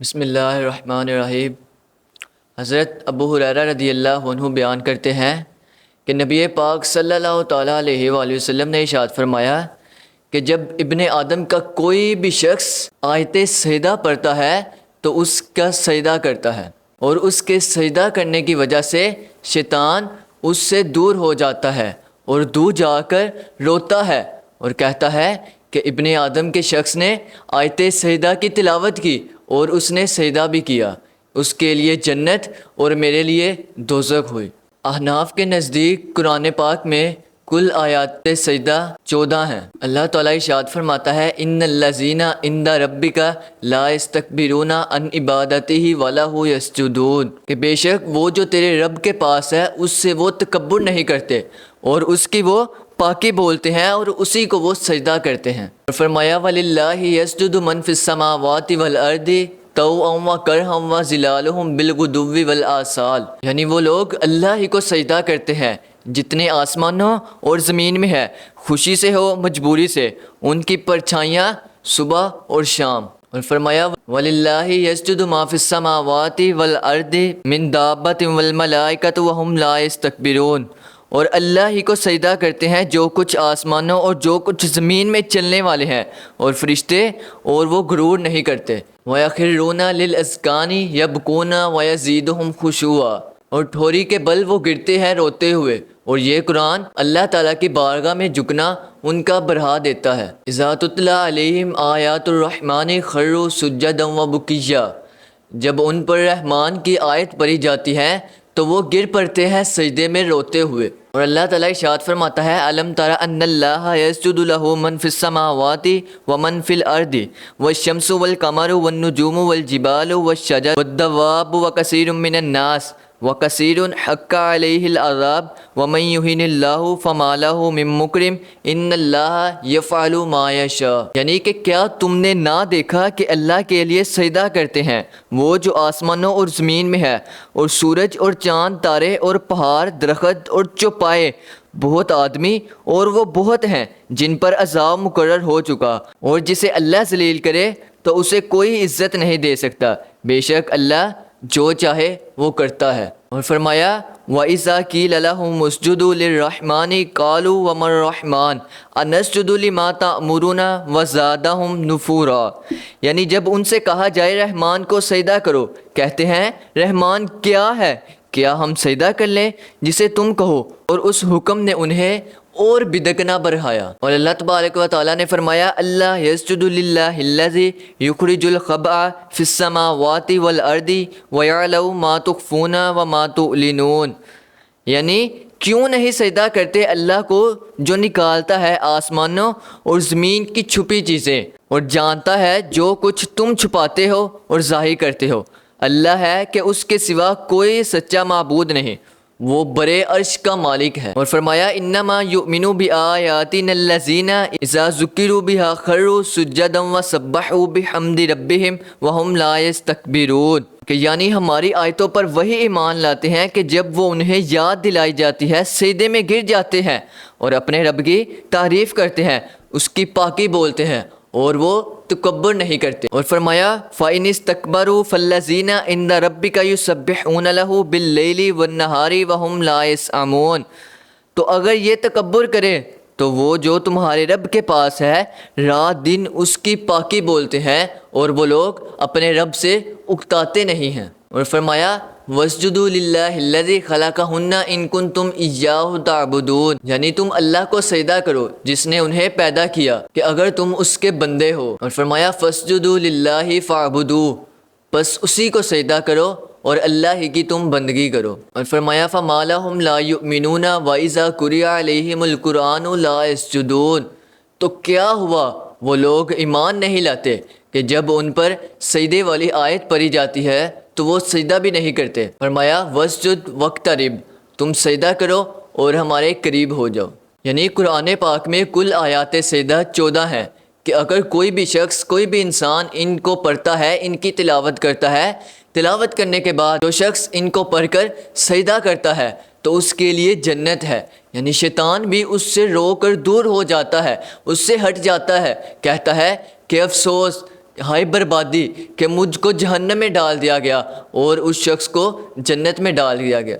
بسم اللہ الرحمن الرحیم۔ حضرت ابو ہریرہ رضی اللہ عنہ بیان کرتے ہیں کہ نبی پاک صلی اللہ تعالیٰ علیہ وآلہ وسلم نے ارشاد فرمایا کہ جب ابن آدم کا کوئی بھی شخص آیت سجدہ پڑھتا ہے تو اس کا سجدہ کرتا ہے، اور اس کے سجدہ کرنے کی وجہ سے شیطان اس سے دور ہو جاتا ہے اور دور جا کر روتا ہے اور کہتا ہے کہ ابن آدم کے شخص نے آیت سجدہ کی تلاوت کی اور اس نے سجدہ بھی کیا، اس کے لیے جنت اور میرے لیے دوزخ ہوئی۔ احناف کے نزدیک قرآن پاک میں کل آیات سجدہ 14 ہیں۔ اللہ تعالیٰ ارشاد فرماتا ہے ان الذین عند ربک لا یستکبرون عن عبادتہ ولہ یسجدون، کہ بے شک وہ جو تیرے رب کے پاس ہے اس سے وہ تکبر نہیں کرتے اور اس کی وہ پاکی بولتے ہیں اور اسی کو وہ سجدہ کرتے ہیں۔ اور فرمایا وَلِلَّهِ يَسْجُدُ مَن فِي السَّمَاوَاتِ وَالْأَرْضِ طَوْعًا وَكَرْهًا وَظِلَالُهُم بِالْغُدُوِّ وَالْآصَالِ، یعنی وہ لوگ اللہ ہی کو سجدہ کرتے ہیں جتنے آسمانوں اور زمین میں ہے، خوشی سے ہو مجبوری سے، ان کی پرچھائیاں صبح اور شام۔ اور فرمایا وَلِلَّهِ يَسْجُدُ مَا فِي السَّمَاوَاتِ وَالْأَرْضِ مِن دَابَّةٍ وَالْمَلَائِكَةُ وَهُمْ لَا يَسْتَكْبِرُونَ، اور اللہ ہی کو سجدہ کرتے ہیں جو کچھ آسمانوں اور جو کچھ زمین میں چلنے والے ہیں اور فرشتے، اور وہ غرور نہیں کرتے۔ وَيَخِرُّونَ لِلْأَذْقَانِ يَبْكُونَ وَيَزِيدُهُمْ خُشُوعًا، اور ٹھوری کے بل وہ گرتے ہیں روتے ہوئے، اور یہ قرآن اللہ تعالیٰ کی بارگاہ میں جھکنا ان کا بڑھا دیتا ہے۔ اِذَا تُتْلَىٰ عَلَيْهِمْ آیَاتُ الرَّحْمَٰنِ خَرُّوا سُجَّدًا وَبُكِيًّا، جب ان پر رحمان کی آیت پڑھی جاتی ہے تو وہ گر پڑتے ہیں سجدے میں روتے ہوئے۔ اور اللہ تعالیٰ ارشاد فرماتا ہے الم تر ان اللہ یسجد لہ من فی السماوات ومن فی الارض والشمس والقمر والنجوم والجبال والشجر والدواب وکثیر من الناس وکثیر حق علیہ العذاب ومن یہن اللہ فما لہ من مکرم ان اللہ یفعل ما یشاء، یعنی کہ کیا تم نے نہ دیکھا کہ اللہ کے لیے سجدہ کرتے ہیں وہ جو آسمانوں اور زمین میں ہے، اور سورج اور چاند، تارے اور پہاڑ، درخت اور چوپائے، بہت آدمی اور وہ بہت ہیں جن پر عذاب مقرر ہو چکا، اور جسے اللہ ذلیل کرے تو اسے کوئی عزت نہیں دے سکتا، بے شک اللہ جو چاہے وہ کرتا ہے۔ اور فرمایا وَإِذَا قِيلَ لَهُمُ اسْجُدُوا لِلرَّحْمَٰنِ قَالُوا وَمَا الرَّحْمَٰنُ أَنَسْجُدُ لِمَا تَأْمُرُونَ وَزَادَهُمْ نُفُورًا، یعنی جب ان سے کہا جائے رحمان کو سجدہ کرو، کہتے ہیں رحمان کیا ہے، کیا ہم سجدہ کر لیں جسے تم کہو، اور اس حکم نے انہیں اور بدکنا بڑھایا۔ اور اللہ تبارک و تعالیٰ نے فرمایا اللہ یسجد للہ الذی یخرج الخبء فی السماوات والارض ویعلم ما تخفون وما تعلنون، یعنی کیوں نہیں سجدہ کرتے اللہ کو جو نکالتا ہے آسمانوں اور زمین کی چھپی چیزیں، اور جانتا ہے جو کچھ تم چھپاتے ہو اور ظاہر کرتے ہو۔ اللہ ہے کہ اس کے سوا کوئی سچا معبود نہیں، وہ برے عرش کا مالک ہے۔ اور فرمایا انما یؤمن بآیاتنا الذین اذا ذکروا بها خروا سجدا وسبحوا بحمد ربهم وهم لا یستکبرون، کہ یعنی ہماری آیتوں پر وہی ایمان لاتے ہیں کہ جب وہ انہیں یاد دلائی جاتی ہے سجدے میں گر جاتے ہیں اور اپنے رب کی تعریف کرتے ہیں، اس کی پاکی بولتے ہیں اور وہ تکبر نہیں کرتے۔ اور فرمایا فَإِنِ اسْتَكْبَرُوا فَالَّذِينَ عِندَ رَبِّكَ يُسَبِّحُونَ لَهُ بِاللَّيْلِ وَالنَّهَارِ وَهُمْ لَا يَسْأَمُونَ، تو اگر یہ تکبر کرے تو وہ جو تمہارے رب کے پاس ہے رات دن اس کی پاکی بولتے ہیں اور وہ لوگ اپنے رب سے اکتاتے نہیں ہیں۔ اور فرمایا وَاسْجُدُوا لِلَّهِ الَّذِي خَلَقَهُنَّ إِن كُنتُمْ إِيَّاهُ تَعْبُدُونَ، یعنی تم اللہ کو سجدہ کرو جس نے انہیں پیدا کیا کہ اگر تم اس کے بندے ہو۔ اور فرمایا فَاسْجُدُوا لِلَّهِ فَاعْبُدُوهُ، بس اسی کو سجدہ کرو اور اللہ ہی کی تم بندگی کرو۔ اور فرمایا فَمَا لَهُمْ لَا يُؤْمِنُونَ وَإِذَا قُرِئَ عَلَيْهِمُ الْقُرْآنُ لَا يَسْجُدُونَ، تو کیا ہوا وہ لوگ ایمان نہیں لاتے کہ جب ان پر سجدے والی آیت پڑھی جاتی ہے تو وہ سجدہ بھی نہیں کرتے۔ فرمایا وَاسْجُدْ وَاقْتَرِب، تم سجدہ کرو اور ہمارے قریب ہو جاؤ، یعنی قرآن پاک میں کل آیات سجدہ 14 ہیں کہ اگر کوئی بھی شخص، کوئی بھی انسان ان کو پڑھتا ہے، ان کی تلاوت کرتا ہے، تلاوت کرنے کے بعد جو شخص ان کو پڑھ کر سجدہ کرتا ہے تو اس کے لیے جنت ہے، یعنی شیطان بھی اس سے رو کر دور ہو جاتا ہے، اس سے ہٹ جاتا ہے، کہتا ہے کہ افسوس ہائے بربادی کہ مجھ کو جہنم میں ڈال دیا گیا اور اس شخص کو جنت میں ڈال دیا گیا۔